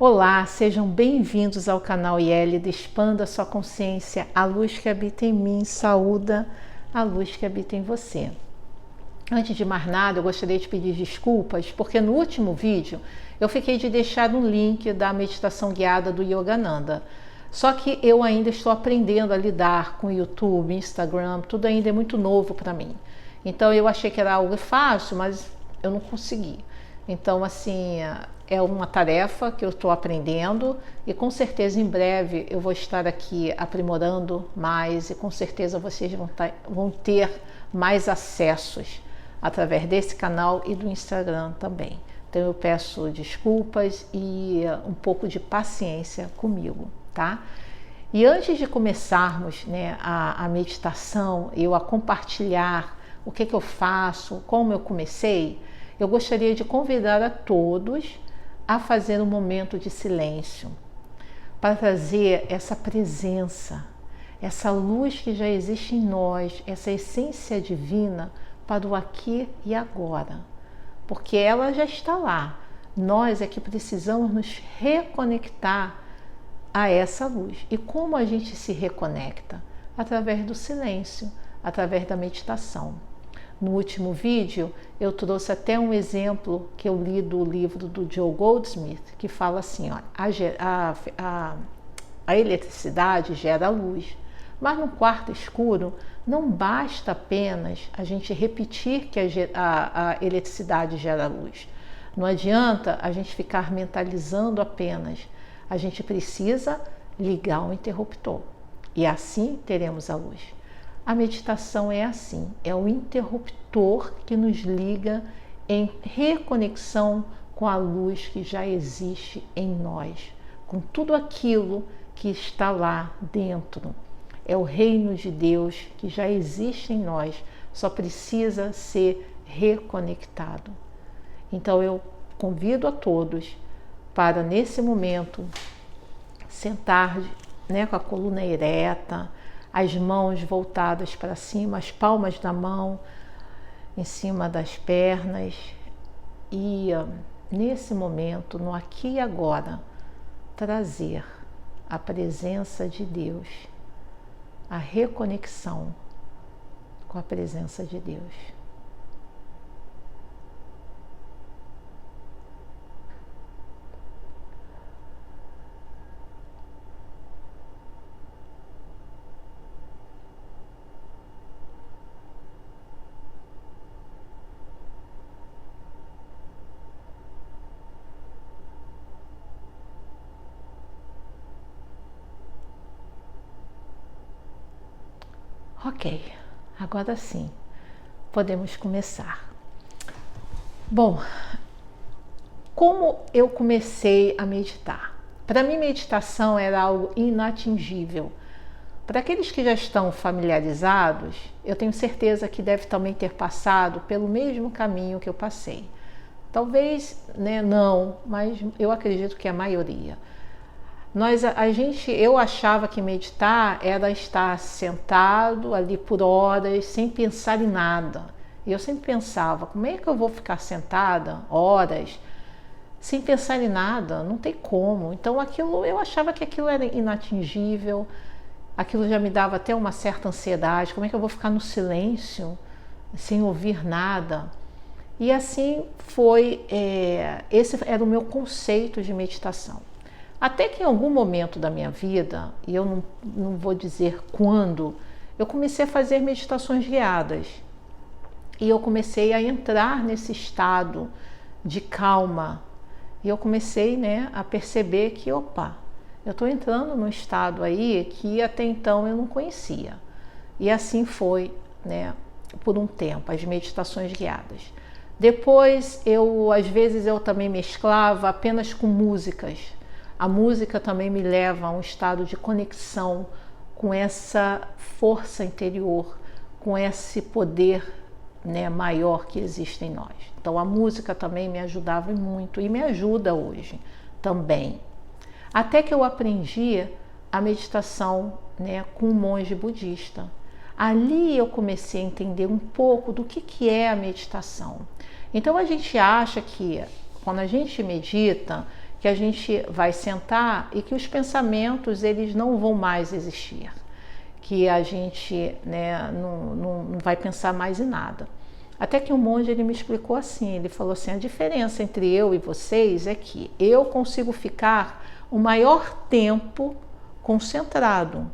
Olá, sejam bem-vindos ao canal IELIDA, expanda sua consciência, a luz que habita em mim saúda a luz que habita em você. Antes de mais nada, eu gostaria de pedir desculpas, porque no último vídeo eu fiquei de deixar um link da meditação guiada do Yogananda. Só que eu ainda estou aprendendo a lidar com YouTube, Instagram, tudo ainda é muito novo para mim. Então eu achei que era algo fácil, mas eu não consegui. Então, assim, é uma tarefa que eu estou aprendendo e com certeza em breve eu vou estar aqui aprimorando mais e com certeza vocês vão ter mais acessos através desse canal e do Instagram também. Então eu peço desculpas e um pouco de paciência comigo, tá? E antes de começarmos, né, a meditação, eu a compartilhar o que eu faço, como eu comecei, eu gostaria de convidar a todos a fazer um momento de silêncio, para trazer essa presença, essa luz que já existe em nós, essa essência divina para o aqui e agora, porque ela já está lá. Nós é que precisamos nos reconectar a essa luz. E como a gente se reconecta? Através do silêncio, através da meditação. No último vídeo, eu trouxe até um exemplo que eu li do livro do Joe Goldsmith, que fala assim, ó, a eletricidade gera luz, mas no quarto escuro não basta apenas a gente repetir que a eletricidade gera luz. Não adianta a gente ficar mentalizando apenas, a gente precisa ligar o interruptor e assim teremos a luz. A meditação é assim, é o interruptor que nos liga em reconexão com a luz que já existe em nós, com tudo aquilo que está lá dentro. É o reino de Deus que já existe em nós, só precisa ser reconectado. Então eu convido a todos para nesse momento sentar, né, com a coluna ereta, as mãos voltadas para cima, as palmas da mão em cima das pernas e nesse momento, no aqui e agora, trazer a presença de Deus, a reconexão com a presença de Deus. Ok, agora sim, podemos começar. Bom, como eu comecei a meditar? Para mim, meditação era algo inatingível. Para aqueles que já estão familiarizados, eu tenho certeza que deve também ter passado pelo mesmo caminho que eu passei. Talvez, né, não, mas eu acredito que a maioria. Eu achava que meditar era estar sentado ali por horas, sem pensar em nada. E eu sempre pensava, como é que eu vou ficar sentada horas, sem pensar em nada? Não tem como. Então eu achava que aquilo era inatingível, aquilo já me dava até uma certa ansiedade. Como é que eu vou ficar no silêncio, sem ouvir nada? E assim foi, esse era o meu conceito de meditação. Até que em algum momento da minha vida, e eu não vou dizer quando, eu comecei a fazer meditações guiadas. E eu comecei a entrar nesse estado de calma. E eu comecei, né, a perceber que, opa, eu estou entrando num estado aí que até então eu não conhecia. E assim foi, né, por um tempo, as meditações guiadas. Depois, às vezes eu também mesclava apenas com músicas. A música também me leva a um estado de conexão com essa força interior, com esse poder, né, maior que existe em nós. Então a música também me ajudava muito e me ajuda hoje também. Até que eu aprendi a meditação, né, com um monge budista. Ali eu comecei a entender um pouco do que é a meditação. Então a gente acha que quando a gente medita, que a gente vai sentar e que os pensamentos eles não vão mais existir, que a gente, né, não vai pensar mais em nada. Até que um monge ele me explicou assim, ele falou assim, a diferença entre eu e vocês é que eu consigo ficar o maior tempo concentrado,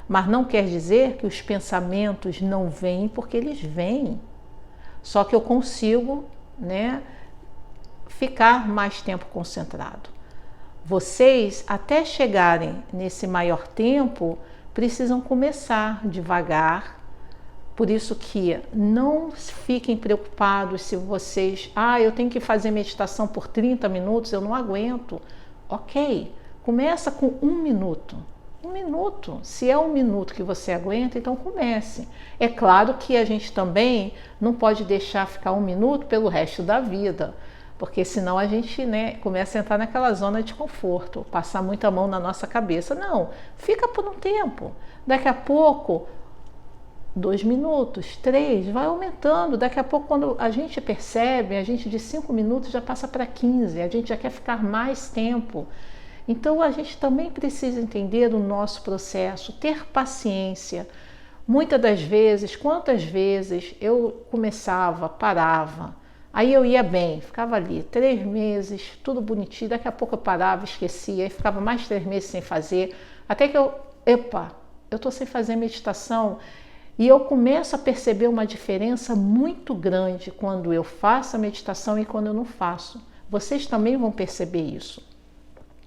mas não quer dizer que os pensamentos não vêm, porque eles vêm. Só que eu consigo, né, ficar mais tempo concentrado. Vocês, até chegarem nesse maior tempo, precisam começar devagar. Por isso que não fiquem preocupados se vocês... eu tenho que fazer meditação por 30 minutos, eu não aguento. Ok, começa com 1 minuto. 1 minuto. Se é 1 minuto que você aguenta, então comece. É claro que a gente também não pode deixar ficar 1 minuto pelo resto da vida, porque senão a gente, né, começa a entrar naquela zona de conforto, passar muita mão na nossa cabeça. Não, fica por um tempo. Daqui a pouco, 2 minutos, 3, vai aumentando. Daqui a pouco, quando a gente percebe, a gente de 5 minutos já passa para 15, a gente já quer ficar mais tempo. Então a gente também precisa entender o nosso processo, ter paciência. Muitas das vezes, quantas vezes eu começava, parava, aí eu ia bem, ficava ali 3 meses, tudo bonitinho, daqui a pouco eu parava, esquecia, aí ficava mais 3 meses sem fazer, até que eu estou sem fazer meditação. E eu começo a perceber uma diferença muito grande quando eu faço a meditação e quando eu não faço. Vocês também vão perceber isso.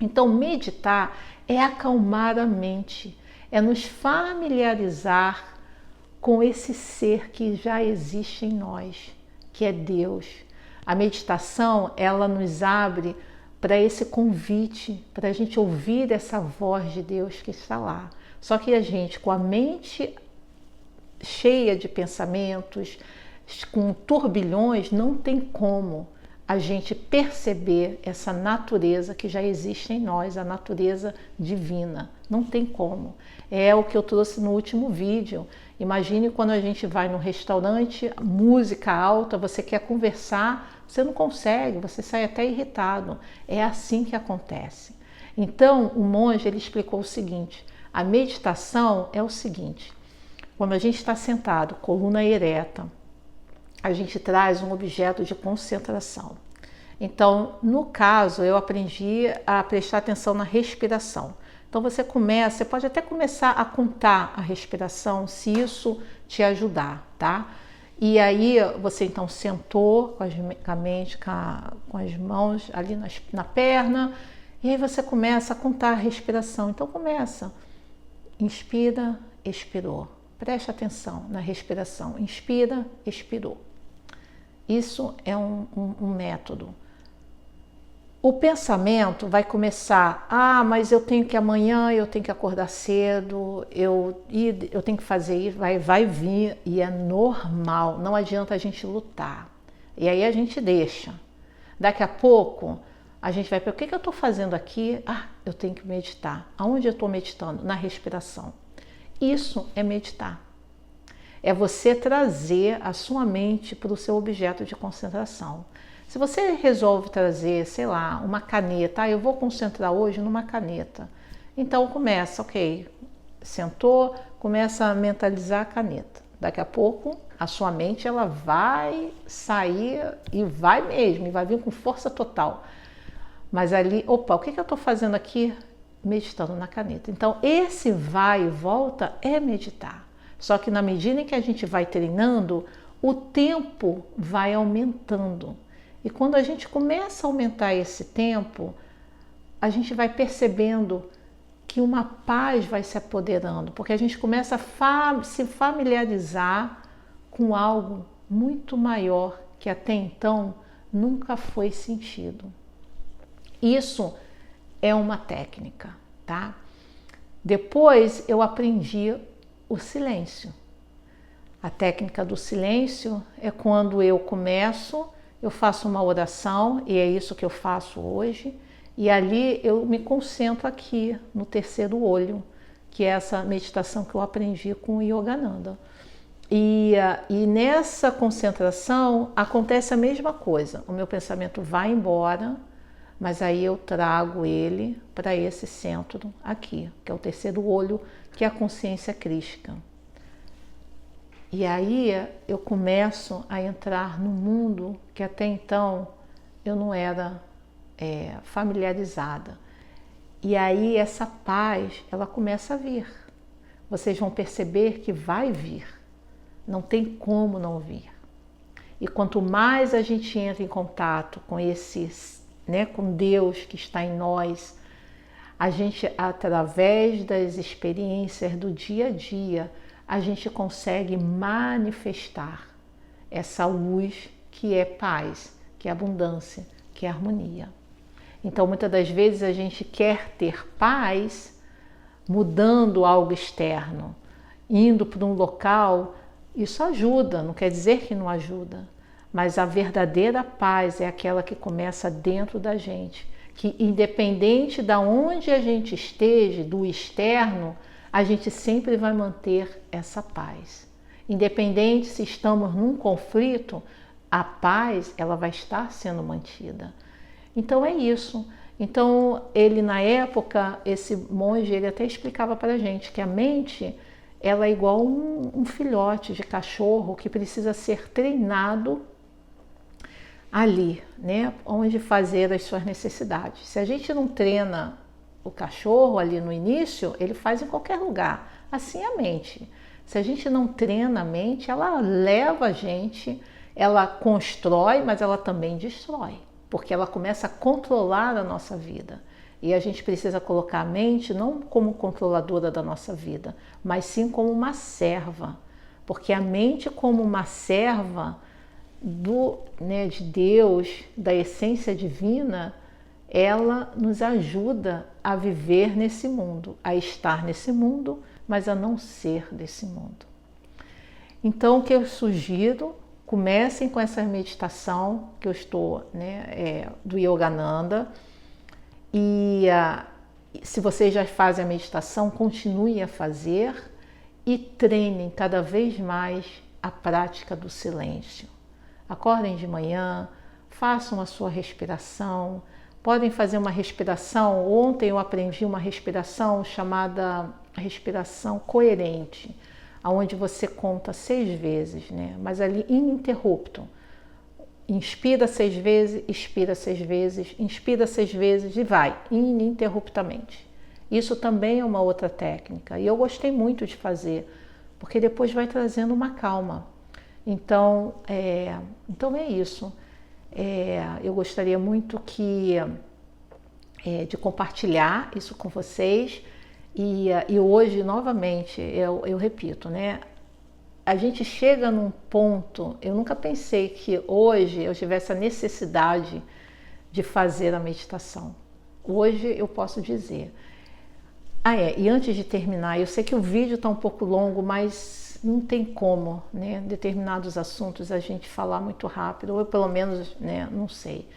Então, meditar é acalmar a mente, é nos familiarizar com esse ser que já existe em nós, que é Deus. A meditação, ela nos abre para esse convite, para a gente ouvir essa voz de Deus que está lá. Só que a gente, com a mente cheia de pensamentos, com turbilhões, não tem como a gente perceber essa natureza que já existe em nós, a natureza divina. Não tem como. É o que eu trouxe no último vídeo. Imagine quando a gente vai num restaurante, música alta, você quer conversar, você não consegue, você sai até irritado. É assim que acontece. Então, o monge ele explicou o seguinte, a meditação é o seguinte, quando a gente está sentado, coluna ereta, a gente traz um objeto de concentração. Então, no caso, eu aprendi a prestar atenção na respiração. Então, você pode até começar a contar a respiração, se isso te ajudar, tá? E aí, você então sentou com a mente, com as mãos ali na perna, e aí você começa a contar a respiração. Então, começa. Inspira, expirou. Preste atenção na respiração. Inspira, expirou. Isso é um método. O pensamento vai começar, mas eu tenho que amanhã, eu tenho que acordar cedo, eu tenho que fazer isso, vai vir, e é normal, não adianta a gente lutar. E aí a gente deixa. Daqui a pouco, a gente vai para o que eu estou fazendo aqui? Eu tenho que meditar. Aonde eu estou meditando? Na respiração. Isso é meditar. É você trazer a sua mente para o seu objeto de concentração. Se você resolve trazer, sei lá, uma caneta, eu vou concentrar hoje numa caneta. Então começa, ok, sentou, começa a mentalizar a caneta. Daqui a pouco a sua mente ela vai sair e vai mesmo, e vai vir com força total. Mas ali, o que eu estou fazendo aqui? Meditando na caneta. Então esse vai e volta é meditar. Só que na medida em que a gente vai treinando, o tempo vai aumentando. E quando a gente começa a aumentar esse tempo, a gente vai percebendo que uma paz vai se apoderando, porque a gente começa a se familiarizar com algo muito maior que até então nunca foi sentido. Isso é uma técnica, tá? Depois eu aprendi o silêncio. A técnica do silêncio é quando eu faço uma oração, e é isso que eu faço hoje, e ali eu me concentro aqui no terceiro olho, que é essa meditação que eu aprendi com o Yogananda. E nessa concentração acontece a mesma coisa, o meu pensamento vai embora, mas aí eu trago ele para esse centro aqui, que é o terceiro olho, que é a consciência crística. E aí eu começo a entrar no mundo que até então eu não era familiarizada. E aí essa paz, ela começa a vir. Vocês vão perceber que vai vir. Não tem como não vir. E quanto mais a gente entra em contato com com Deus que está em nós, a gente, através das experiências do dia a dia, a gente consegue manifestar essa luz que é paz, que é abundância, que é harmonia. Então, muitas das vezes a gente quer ter paz mudando algo externo, indo para um local. Isso ajuda, não quer dizer que não ajuda, mas a verdadeira paz é aquela que começa dentro da gente, que independente de onde a gente esteja, do externo, a gente sempre vai manter essa paz. Independente se estamos num conflito, a paz ela vai estar sendo mantida. Então é isso. Então ele na época, esse monge, ele até explicava para a gente que a mente ela é igual um filhote de cachorro que precisa ser treinado ali, né, onde fazer as suas necessidades. Se a gente não treina o cachorro ali no início, ele faz em qualquer lugar. Assim é a mente. Se a gente não treina a mente, ela leva a gente, ela constrói, mas ela também destrói, porque ela começa a controlar a nossa vida. E a gente precisa colocar a mente não como controladora da nossa vida, mas sim como uma serva. Porque a mente como uma serva de Deus, da essência divina, ela nos ajuda a viver nesse mundo, a estar nesse mundo, mas a não ser desse mundo. Então, o que eu sugiro, comecem com essa meditação que eu estou, do Yogananda. E se vocês já fazem a meditação, continue a fazer e treinem cada vez mais a prática do silêncio. Acordem de manhã, façam a sua respiração. Podem fazer uma respiração. Ontem eu aprendi uma respiração chamada respiração coerente, onde você conta 6 vezes, mas ali ininterrupto. Inspira 6 vezes, expira 6 vezes, inspira 6 vezes e vai, ininterruptamente. Isso também é uma outra técnica e eu gostei muito de fazer, porque depois vai trazendo uma calma. Então é isso. Eu gostaria muito de compartilhar isso com vocês e hoje, novamente, eu repito, a gente chega num ponto, eu nunca pensei que hoje eu tivesse a necessidade de fazer a meditação. Hoje eu posso dizer. E antes de terminar, eu sei que o vídeo está um pouco longo, mas não tem como, determinados assuntos a gente falar muito rápido, ou pelo menos, não sei.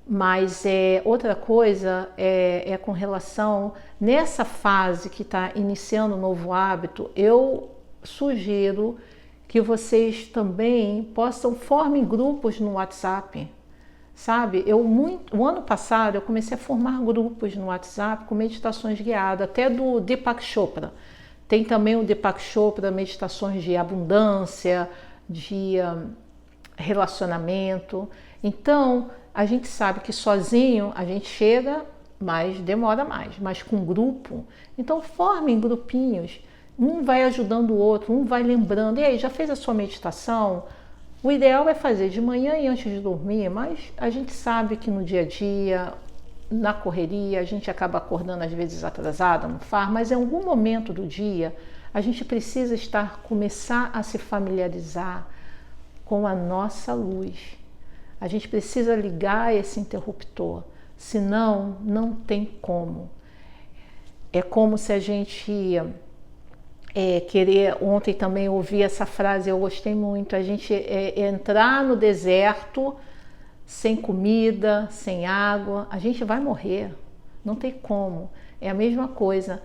Mas outra coisa é com relação, nessa fase que está iniciando um novo hábito, eu sugiro que vocês também formem grupos no WhatsApp, sabe? O ano passado eu comecei a formar grupos no WhatsApp com meditações guiadas, até do Deepak Chopra. Tem também o Deepak Chopra, meditações de abundância, de relacionamento. Então, a gente sabe que sozinho a gente chega, mas demora mais, mas com grupo. Então, formem grupinhos. Um vai ajudando o outro, um vai lembrando. E aí, já fez a sua meditação? O ideal é fazer de manhã e antes de dormir, mas a gente sabe que no dia a dia, na correria, a gente acaba acordando às vezes atrasada, não faz, mas em algum momento do dia a gente precisa começar a se familiarizar com a nossa luz. A gente precisa ligar esse interruptor, senão não tem como. É como se a gente ontem também ouvi essa frase, eu gostei muito, a gente entrar no deserto sem comida, sem água, a gente vai morrer, não tem como. É a mesma coisa,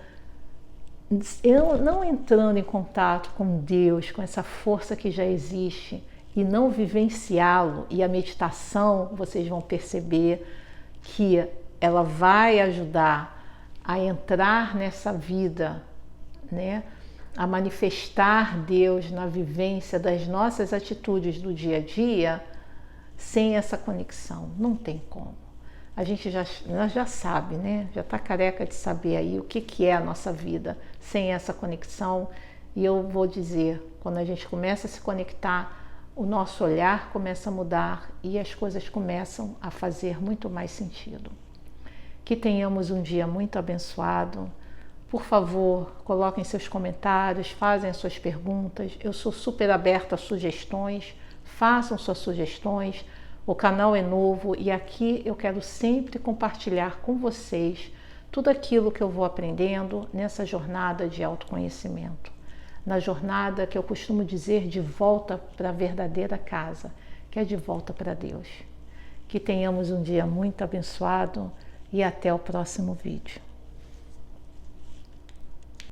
eu não entrando em contato com Deus, com essa força que já existe, e não vivenciá-lo, e a meditação, vocês vão perceber que ela vai ajudar a entrar nessa vida, né? A manifestar Deus na vivência das nossas atitudes do dia a dia, sem essa conexão, não tem como. A gente já sabe, né? Já está careca de saber aí o que é a nossa vida sem essa conexão. E eu vou dizer, quando a gente começa a se conectar, o nosso olhar começa a mudar e as coisas começam a fazer muito mais sentido. Que tenhamos um dia muito abençoado. Por favor, coloquem seus comentários, fazem as suas perguntas. Eu sou super aberta a sugestões, façam suas sugestões. O canal é novo e aqui eu quero sempre compartilhar com vocês tudo aquilo que eu vou aprendendo nessa jornada de autoconhecimento. Na jornada que eu costumo dizer de volta para a verdadeira casa, que é de volta para Deus. Que tenhamos um dia muito abençoado e até o próximo vídeo.